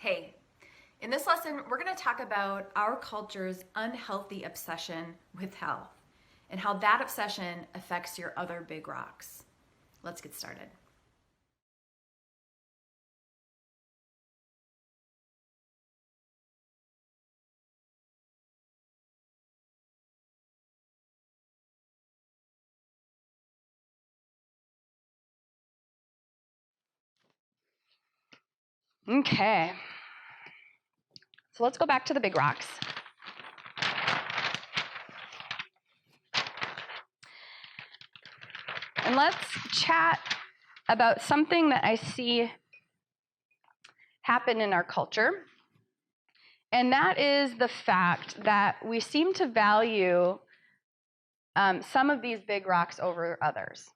Hey, in this lesson, we're going to talk about our culture's unhealthy obsession with health and how that obsession affects your other big rocks. Let's get started. Okay, so let's go back to the big rocks. And let's chat about something that I see happen in our culture. And that is the fact that we seem to value some of these big rocks over others.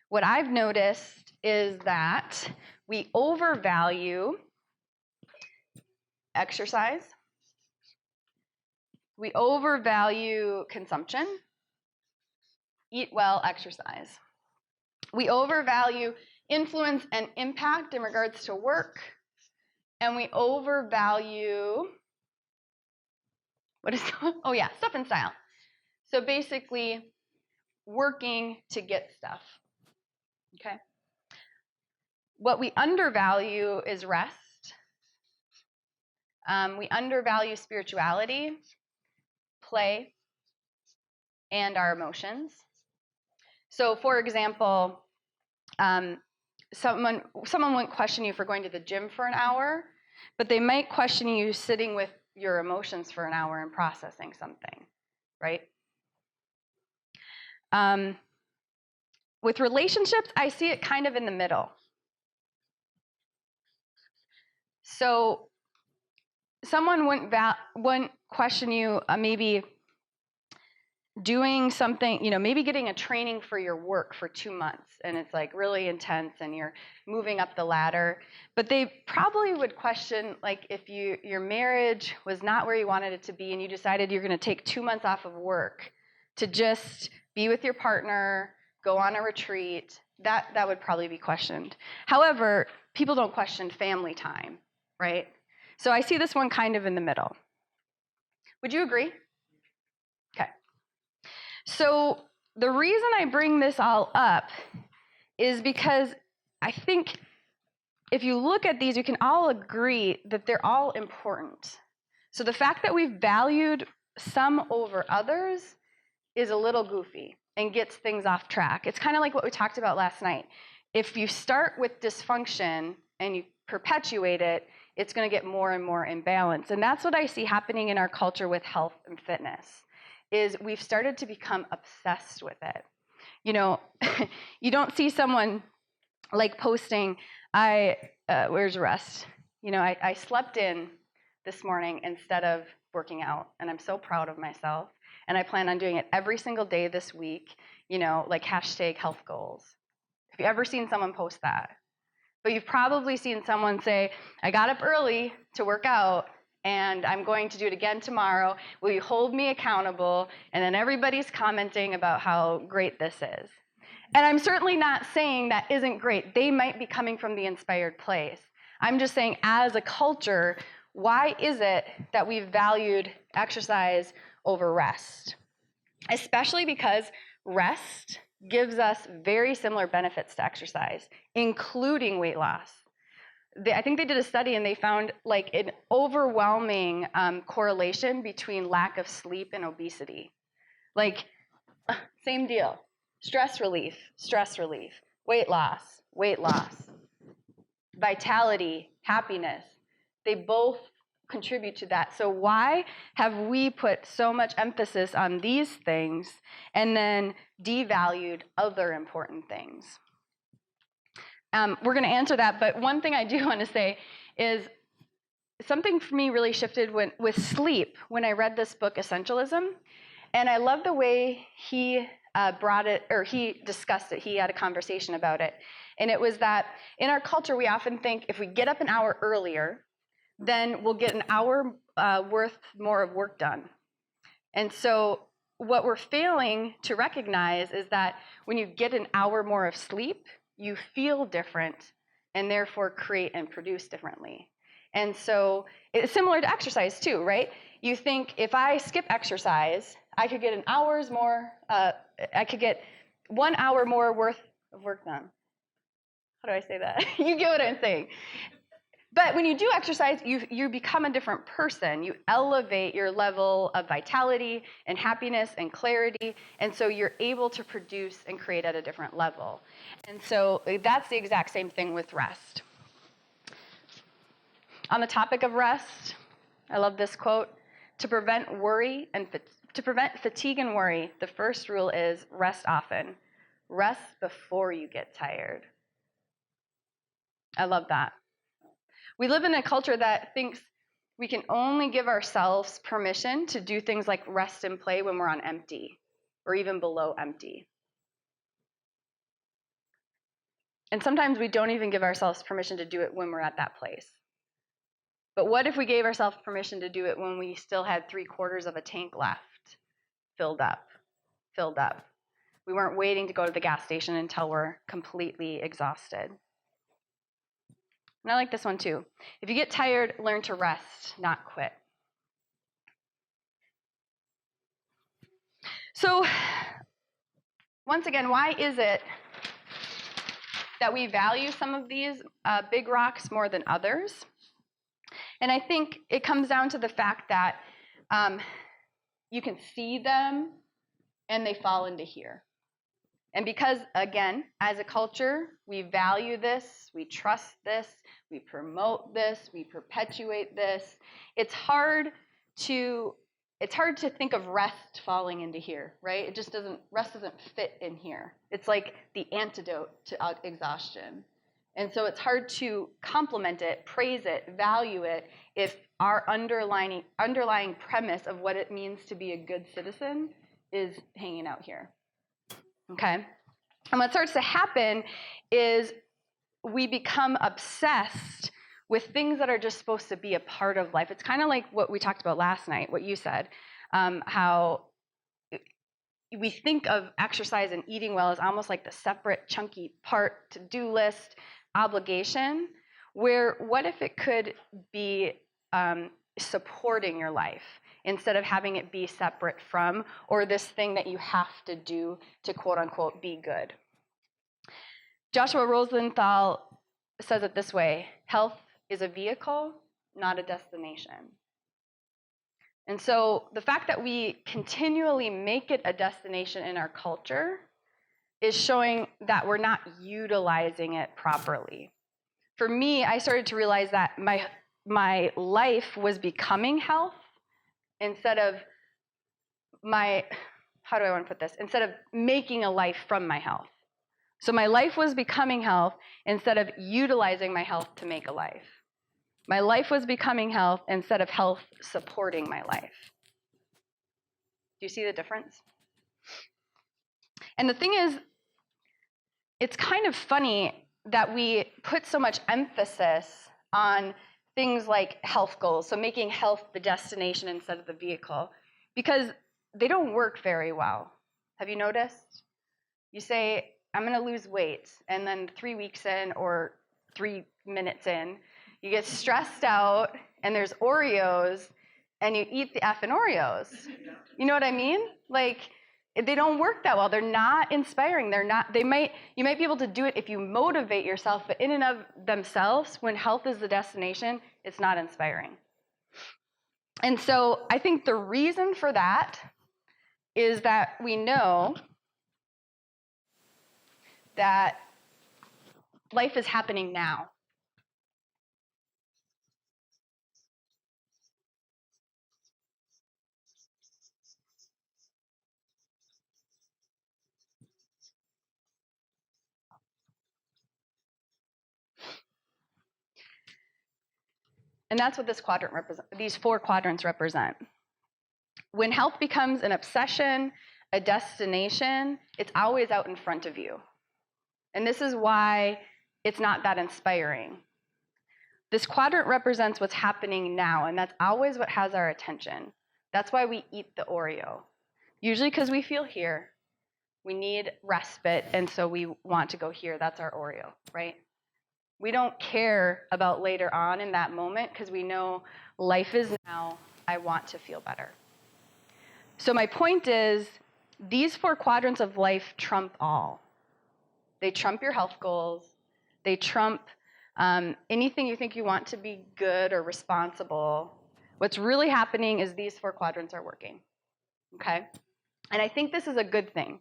What I've noticed is that we overvalue exercise, we overvalue consumption, eat well, exercise. We overvalue influence and impact in regards to work, and we overvalue, stuff and style. So basically, working to get stuff, okay? What we undervalue is rest. We undervalue spirituality, play, and our emotions. So for example, someone wouldn't question you for going to the gym for an hour, but they might question you sitting with your emotions for an hour and processing something, right? With relationships, I see it kind of in the middle. So someone wouldn't question you maybe doing something, maybe getting a training for your work for 2 months, and it's like really intense and you're moving up the ladder. But they probably would question, like, if your marriage was not where you wanted it to be and you decided you're going to take 2 months off of work to just be with your partner, go on a retreat, that would probably be questioned. However, people don't question family time, right? So I see this one kind of in the middle. Would you agree? Okay. So the reason I bring this all up is because I think if you look at these, you can all agree that they're all important. So the fact that we've valued some over others is a little goofy and gets things off track. It's kind of like what we talked about last night. If you start with dysfunction and you perpetuate it, it's going to get more and more imbalanced. And that's what I see happening in our culture with health and fitness, is we've started to become obsessed with it. You don't see someone like posting, where's rest? I slept in this morning instead of working out, and I'm so proud of myself. And I plan on doing it every single day this week, like #health goals. Have you ever seen someone post that? But you've probably seen someone say, I got up early to work out, and I'm going to do it again tomorrow. Will you hold me accountable? And then everybody's commenting about how great this is. And I'm certainly not saying that isn't great. They might be coming from the inspired place. I'm just saying, as a culture, why is it that we've valued exercise over rest? Especially because rest gives us very similar benefits to exercise, including weight loss. I think they did a study and they found like an overwhelming correlation between lack of sleep and obesity. Like, same deal. Stress relief, weight loss, vitality, happiness. They both contribute to that. So why have we put so much emphasis on these things and then devalued other important things? We're going to answer that, but one thing I do want to say is something for me really shifted with sleep when I read this book, Essentialism, and I love the way he discussed it. He had a conversation about it, and it was that in our culture, we often think if we get up an hour earlier, then we'll get an hour worth more of work done. And so what we're failing to recognize is that when you get an hour more of sleep, you feel different and therefore create and produce differently. And so it's similar to exercise too, right? You think if I skip exercise, I could get I could get 1 hour more worth of work done. How do I say that? You get what I'm saying. But when you do exercise, you become a different person. You elevate your level of vitality and happiness and clarity, and so you're able to produce and create at a different level. And so that's the exact same thing with rest. On the topic of rest, I love this quote. To prevent fatigue and worry, the first rule is rest often. Rest before you get tired. I love that. We live in a culture that thinks we can only give ourselves permission to do things like rest and play when we're on empty, or even below empty. And sometimes we don't even give ourselves permission to do it when we're at that place. But what if we gave ourselves permission to do it when we still had 3/4 of a tank left, filled up? We weren't waiting to go to the gas station until we're completely exhausted. And I like this one too. If you get tired, learn to rest, not quit. So, once again, why is it that we value some of these big rocks more than others? And I think it comes down to the fact that you can see them and they fall into here. And because, again, as a culture, we value this, we trust this, we promote this, we perpetuate this, it's hard to think of rest falling into here, right? Rest doesn't fit in here. It's like the antidote to exhaustion. And so it's hard to compliment it, praise it, value it, if our underlying premise of what it means to be a good citizen is hanging out here. Okay? And what starts to happen is we become obsessed with things that are just supposed to be a part of life. It's kind of like what we talked about last night, what you said, how we think of exercise and eating well as almost like the separate, chunky part, to-do list, obligation, where what if it could be supporting your life instead of having it be separate from, or this thing that you have to do to quote-unquote be good. Joshua Rosenthal says it this way: health is a vehicle, not a destination. And so the fact that we continually make it a destination in our culture is showing that we're not utilizing it properly. For me, I started to realize that my life was becoming health instead of instead of making a life from my health. So my life was becoming health instead of utilizing my health to make a life. My life was becoming health instead of health supporting my life. Do you see the difference? And the thing is, it's kind of funny that we put so much emphasis on things like health goals, so making health the destination instead of the vehicle, because they don't work very well. Have you noticed? You say, I'm going to lose weight, and then 3 weeks in or 3 minutes in, you get stressed out, and there's Oreos, and you eat the effing Oreos. You know what I mean? Like, they don't work that well. They're not inspiring. You might be able to do it if you motivate yourself, but in and of themselves, when health is the destination, it's not inspiring. And so I think the reason for that is that we know that life is happening now. And that's what these 4 quadrants represent. When health becomes an obsession, a destination, it's always out in front of you. And this is why it's not that inspiring. This quadrant represents what's happening now, and that's always what has our attention. That's why we eat the Oreo. Usually because we feel here. We need respite, and so we want to go here. That's our Oreo, right? We don't care about later on in that moment because we know life is now. I want to feel better. So my point is, these 4 quadrants of life trump all. They trump your health goals. They trump anything you think you want to be good or responsible. What's really happening is these 4 quadrants are working, okay? And I think this is a good thing,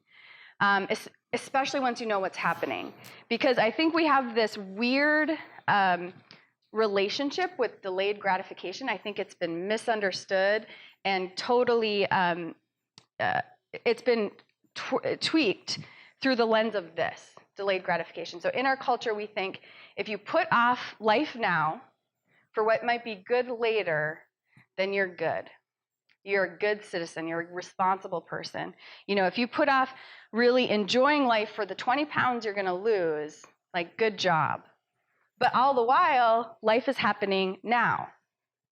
especially once you know what's happening. Because I think we have this weird relationship with delayed gratification. I think it's been misunderstood and totally, it's been tweaked through the lens of this, delayed gratification. So in our culture, we think if you put off life now for what might be good later, then you're good. You're a good citizen. You're a responsible person. You know, if you put off really enjoying life for the 20 pounds you're going to lose, like, good job. But all the while, life is happening now.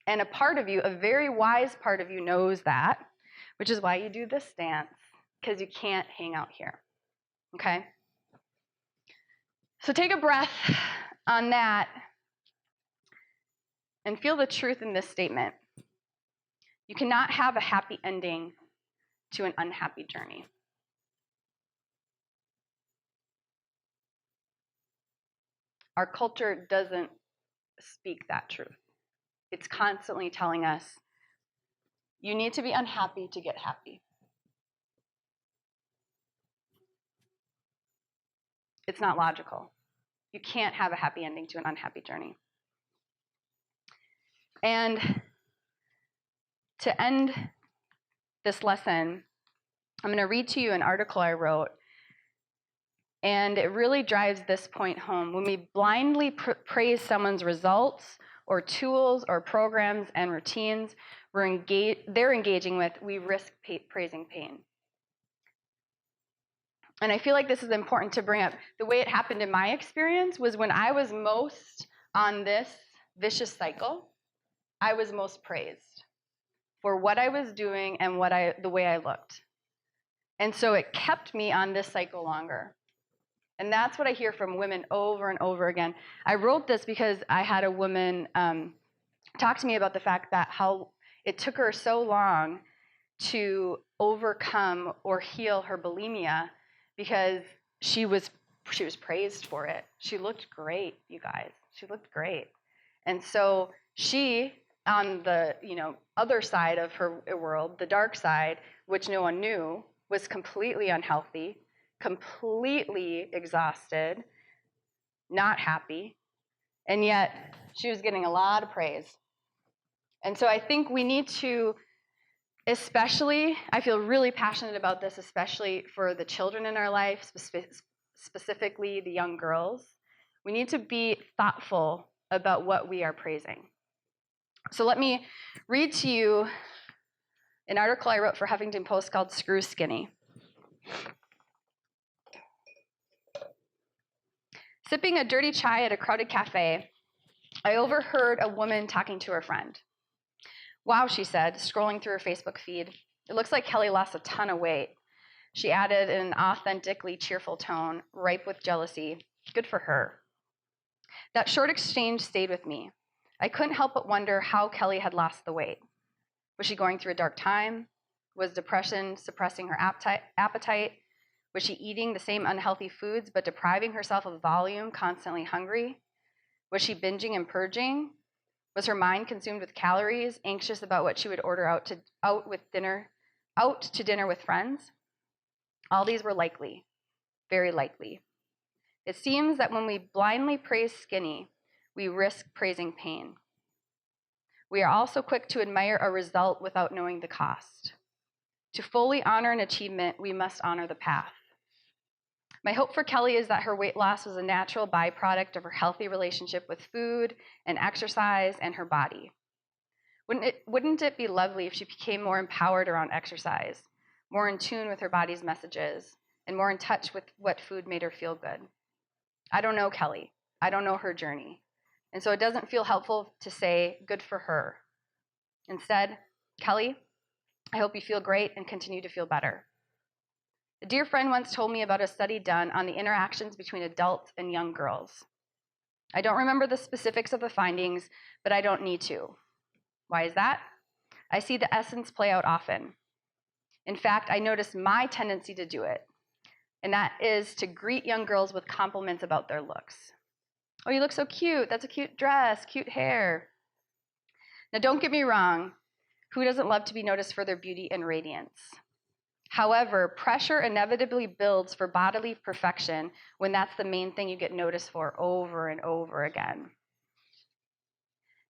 And a part of you, a very wise part of you, knows that, which is why you do this dance, because you can't hang out here. Okay? So take a breath on that and feel the truth in this statement. You cannot have a happy ending to an unhappy journey. Our culture doesn't speak that truth. It's constantly telling us, you need to be unhappy to get happy. It's not logical. You can't have a happy ending to an unhappy journey. And to end this lesson, I'm going to read to you an article I wrote, and it really drives this point home. When we blindly praise someone's results or tools or programs and routines they're engaging with, we risk praising pain. And I feel like this is important to bring up. The way it happened in my experience was when I was most on this vicious cycle, I was most praised for what I was doing and the way I looked. And so it kept me on this cycle longer. And that's what I hear from women over and over again. I wrote this because I had a woman talk to me about the fact that how it took her so long to overcome or heal her bulimia because she was praised for it. She looked great, you guys. She looked great. And so she, on the other side of her world, the dark side, which no one knew, was completely unhealthy, completely exhausted, not happy, and yet she was getting a lot of praise. And so I think we need to, especially, I feel really passionate about this, especially for the children in our life, specifically the young girls. We need to be thoughtful about what we are praising. So let me read to you an article I wrote for Huffington Post called Screw Skinny. Sipping a dirty chai at a crowded cafe, I overheard a woman talking to her friend. Wow, she said, scrolling through her Facebook feed. It looks like Kelly lost a ton of weight. She added in an authentically cheerful tone, ripe with jealousy. Good for her. That short exchange stayed with me. I couldn't help but wonder how Kelly had lost the weight. Was she going through a dark time? Was depression suppressing her appetite? Was she eating the same unhealthy foods but depriving herself of volume, constantly hungry? Was she binging and purging? Was her mind consumed with calories, anxious about what she would order out to dinner with friends? All these were likely, very likely. It seems that when we blindly praise skinny, we risk praising pain. We are also quick to admire a result without knowing the cost. To fully honor an achievement, we must honor the path. My hope for Kelly is that her weight loss was a natural byproduct of her healthy relationship with food and exercise and her body. Wouldn't it be lovely if she became more empowered around exercise, more in tune with her body's messages, and more in touch with what food made her feel good? I don't know Kelly. I don't know her journey. And so it doesn't feel helpful to say, good for her. Instead, Kelly, I hope you feel great and continue to feel better. A dear friend once told me about a study done on the interactions between adults and young girls. I don't remember the specifics of the findings, but I don't need to. Why is that? I see the essence play out often. In fact, I notice my tendency to do it, and that is to greet young girls with compliments about their looks. Oh, you look so cute. That's a cute dress, cute hair. Now, don't get me wrong. Who doesn't love to be noticed for their beauty and radiance? However, pressure inevitably builds for bodily perfection when that's the main thing you get noticed for over and over again.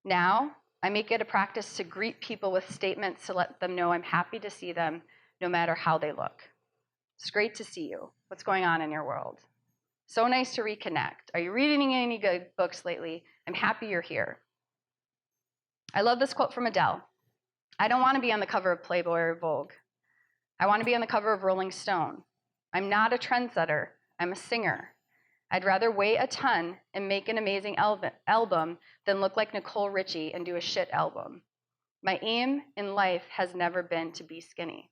Now, I make it a practice to greet people with statements to let them know I'm happy to see them no matter how they look. It's great to see you. What's going on in your world? So nice to reconnect. Are you reading any good books lately? I'm happy you're here. I love this quote from Adele. I don't want to be on the cover of Playboy or Vogue. I want to be on the cover of Rolling Stone. I'm not a trendsetter. I'm a singer. I'd rather weigh a ton and make an amazing album than look like Nicole Richie and do a shit album. My aim in life has never been to be skinny.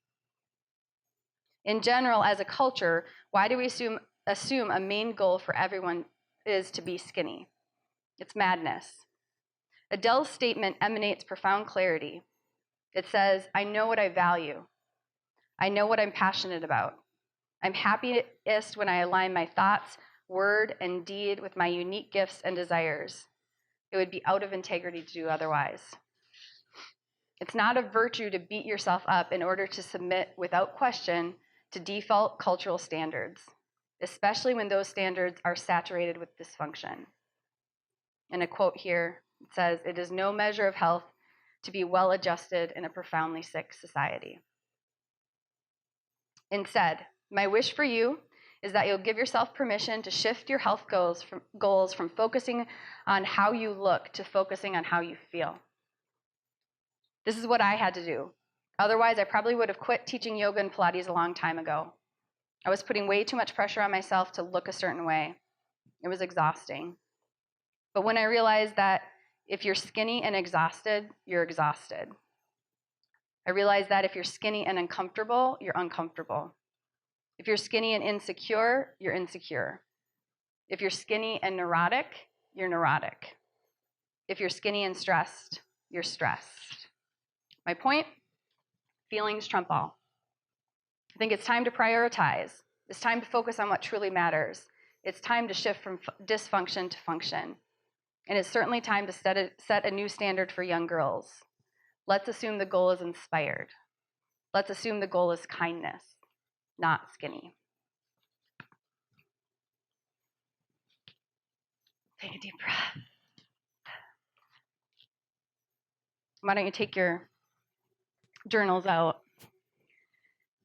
In general, as a culture, why do we assume a main goal for everyone is to be skinny? It's madness. Adele's statement emanates profound clarity. It says, I know what I value. I know what I'm passionate about. I'm happiest when I align my thoughts, word, and deed with my unique gifts and desires. It would be out of integrity to do otherwise. It's not a virtue to beat yourself up in order to submit without question to default cultural standards, especially when those standards are saturated with dysfunction. And a quote here says, it is no measure of health to be well-adjusted in a profoundly sick society. Instead, my wish for you is that you'll give yourself permission to shift your health goals from focusing on how you look to focusing on how you feel. This is what I had to do. Otherwise, I probably would have quit teaching yoga and Pilates a long time ago. I was putting way too much pressure on myself to look a certain way. It was exhausting. But when I realized that if you're skinny and exhausted, you're exhausted. I realized that if you're skinny and uncomfortable, you're uncomfortable. If you're skinny and insecure, you're insecure. If you're skinny and neurotic, you're neurotic. If you're skinny and stressed, you're stressed. My point? Feelings trump all. I think it's time to prioritize. It's time to focus on what truly matters. It's time to shift from dysfunction to function. And it's certainly time to set a new standard for young girls. Let's assume the goal is inspired. Let's assume the goal is kindness, not skinny. Take a deep breath. Why don't you take your journals out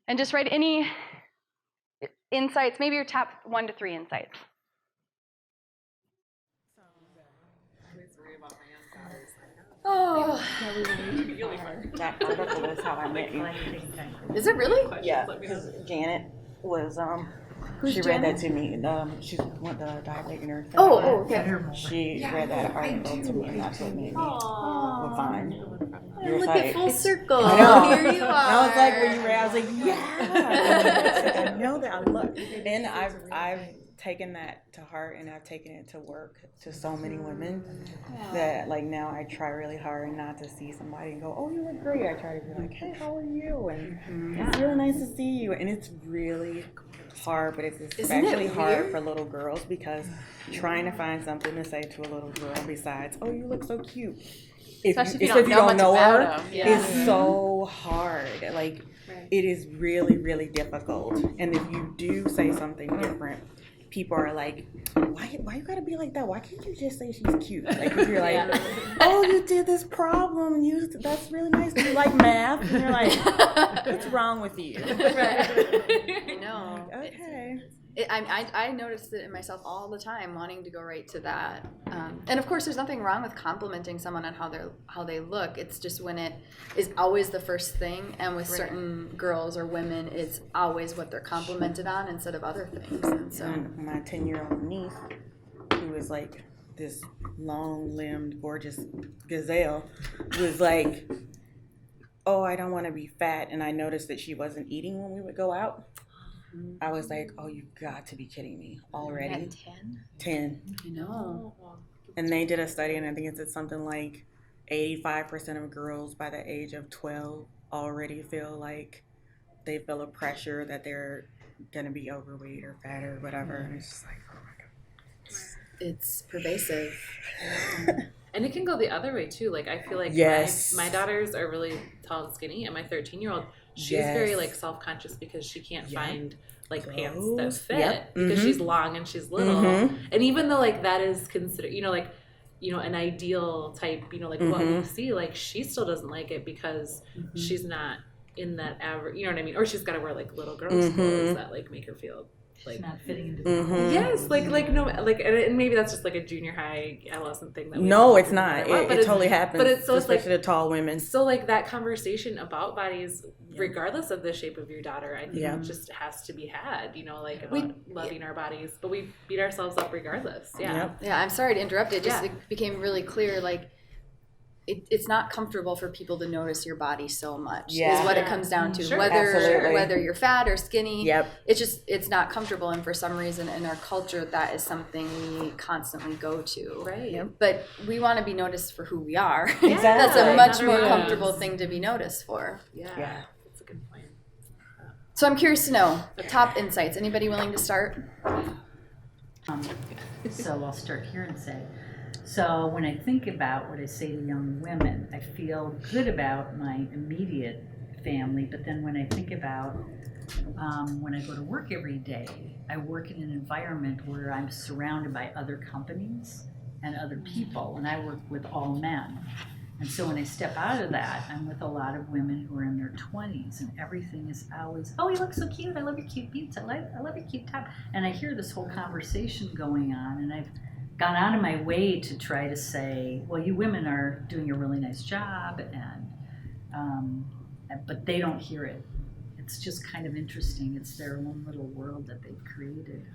and just write any insights, maybe your top 1 to 3 insights. Oh, That article is how I met you. is it really? Yeah, because Janet was Who's she Janet? read that to me. She went to diabetic nurse. Okay. She read that article to me, and that's what made me we're fine. You're Look like, at full circle. I know. Here you are. I was like, when you read, I was like, yeah. I know that. I love. And I've taken that to heart, and I've taken it to work to so many women that like now I try really hard not to see somebody and go, oh, you look great. I try to be like, hey, how are you? And it's really nice to see you. And it's really hard, but it's especially hard for little girls because trying to find something to say to a little girl besides, oh, you look so cute. If you don't know her, it's so hard. Like, it is really, really difficult. And if you do say something different, people are like, why you gotta be like that? Why can't you just say she's cute? Like, if you're like, oh, you did this problem, and that's really nice. Do you like math? And you're like, what's wrong with you? I know. Okay. I notice it in myself all the time, wanting to go right to that. And of course, there's nothing wrong with complimenting someone on how they look. It's just when it is always the first thing, and with certain girls or women, it's always what they're complimented on instead of other things. And so, my 10-year-old niece, who is like this long-limbed, gorgeous gazelle, was like, oh, I don't want to be fat. And I noticed that she wasn't eating when we would go out. I was like, oh, you got to be kidding me already. at 10? 10. I know. And they did a study, and I think it's something like 85% of girls by the age of 12 already feel like they feel a pressure that they're going to be overweight or fat or whatever. And it's just like, oh my God. It's pervasive. And it can go the other way too. Like I feel like Yes. my daughters are really tall and skinny, and my 13-year-old, she's Yes. very like self-conscious because she can't Yep. find like Clothes. pants that fit Yep. because Mhm. she's long and she's little. Mhm. And even though like that is considered, an ideal type, like what we Mhm. see, like she still doesn't like it because she's not in that average, you know what I mean? Or she's got to wear like little girls clothes that like make her feel like not fitting into the Mhm. yes, and maybe that's just like a junior high adolescent thing that we No, don't it's not. want, It totally happens. but it's so it's like especially the tall women. so like that conversation about bodies, regardless of the shape of your daughter, I think Yeah. just has to be had. About loving our bodies, but we beat ourselves up regardless. Yeah. Yep. Yeah, I'm sorry to interrupt. It just Yeah. it became really clear, like, it's not comfortable for people to notice your body so much. Yeah. Is what it comes down to. Sure. Absolutely. Whether you're fat or skinny. Yep. It's not comfortable, and for some reason in our culture that is something we constantly go to. Right. Yep. But we want to be noticed for who we are. Exactly. That's a much Not more everyone comfortable is. thing to be noticed for. Yeah. Yeah. That's a good point. So I'm curious to know top insights. Anybody willing to start? So I'll start here and say, so when I think about what I say to young women, I feel good about my immediate family, but then when I think about when I go to work every day, I work in an environment where I'm surrounded by other companies and other people, and I work with all men. And so when I step out of that, I'm with a lot of women who are in their 20s, and everything is always, oh, you look so cute. I love your cute boots. I love your cute top. And I hear this whole conversation going on, and I've gone out of my way to try to say, well, you women are doing a really nice job, but they don't hear it. It's just kind of interesting. It's their own little world that they've created.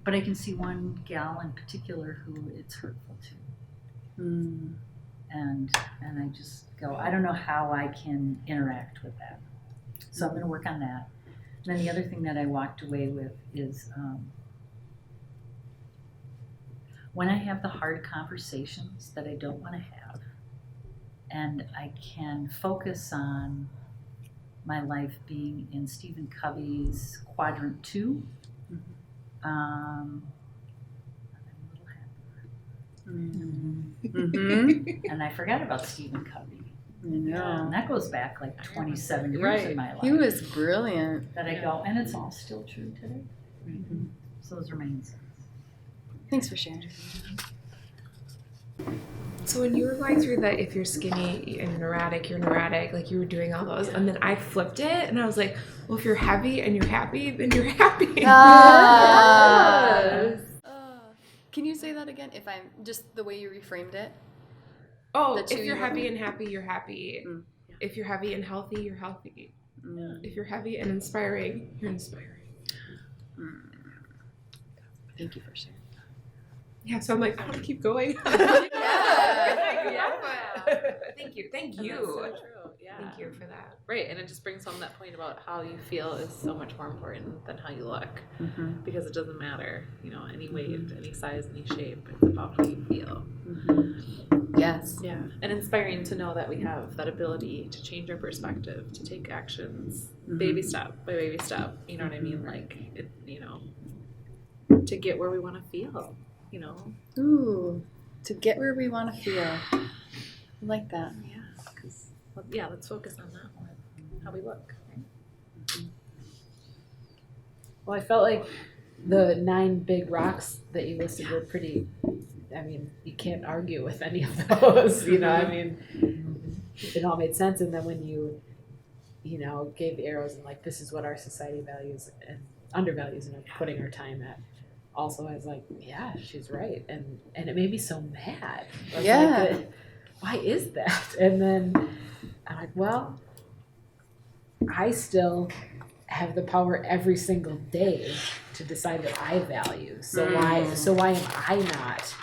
But I can see one gal in particular who it's hurtful to. And I just go, I don't know how I can interact with that. So I'm going to work on that. And then the other thing that I walked away with is when I have the hard conversations that I don't want to have, and I can focus on my life being in Stephen Covey's quadrant 2, I'm a little happier. And I forgot about Stephen Covey. And that goes back like 27 years in my life. He was brilliant. That I go, and it's all still true today. So those are my insights. Thanks for sharing. So when you were going through that, if you're skinny and neurotic, you're neurotic, like you were doing all those, and then I flipped it, and I was like, well, if you're heavy and you're happy, then you're happy. Yes. Can you say that again? If I'm just the way you reframed it. Oh, The two if you're you heavy want. and happy, you're happy. If you're heavy and healthy, you're healthy. If you're heavy and inspiring, you're inspiring. Thank you for sharing. Yeah, so I'm like, I want to keep going. Thank you. And that's so true. Yeah. Thank you for that. Right, and it just brings home that point about how you feel is so much more important than how you look, because it doesn't matter, any weight, any size, any shape. It's about how you feel. Yes. Yeah, and inspiring to know that we have that ability to change our perspective, to take actions, baby step by baby step. You know what I mean? Like it, to get where we want to feel. Ooh, to get where we want to feel. I like that. Yeah, let's focus on that one. How we look. Right? Well, I felt like the 9 big rocks that you listed were pretty, you can't argue with any of those, it all made sense. And then when you gave the arrows and like, this is what our society values and undervalues and putting our time at, also I was like, yeah, she's right. And it made me so mad. I was like, why is that? And then I'm like, well, I still have the power every single day to decide what I value. So why am I not?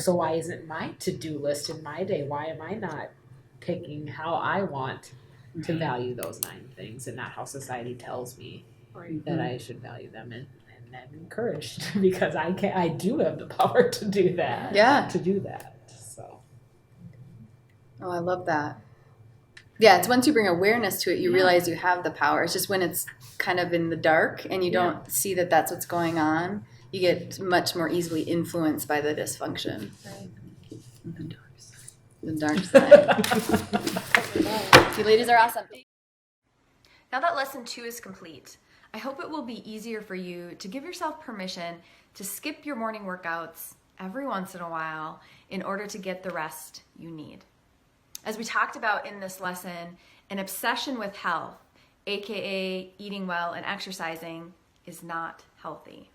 So why isn't my to-do list in my day? Why am I not picking how I want to value those 9 things and not how society tells me that I should value them? And I'm encouraged because I do have the power to do that. Yeah. To do that. So. Oh, I love that. Yeah, it's once you bring awareness to it, you realize you have the power. It's just when it's kind of in the dark and you don't see that that's what's going on, you get much more easily influenced by the dysfunction. Right. The dark side. You ladies are awesome. Now that lesson 2 is complete, I hope it will be easier for you to give yourself permission to skip your morning workouts every once in a while in order to get the rest you need. As we talked about in this lesson, an obsession with health, aka eating well and exercising, is not healthy.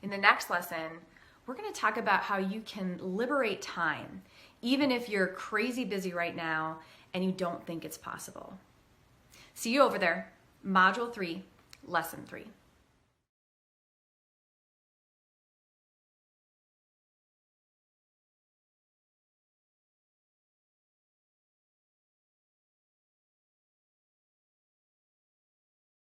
In the next lesson, we're going to talk about how you can liberate time, even if you're crazy busy right now and you don't think it's possible. See you over there, Module 3, Lesson 3.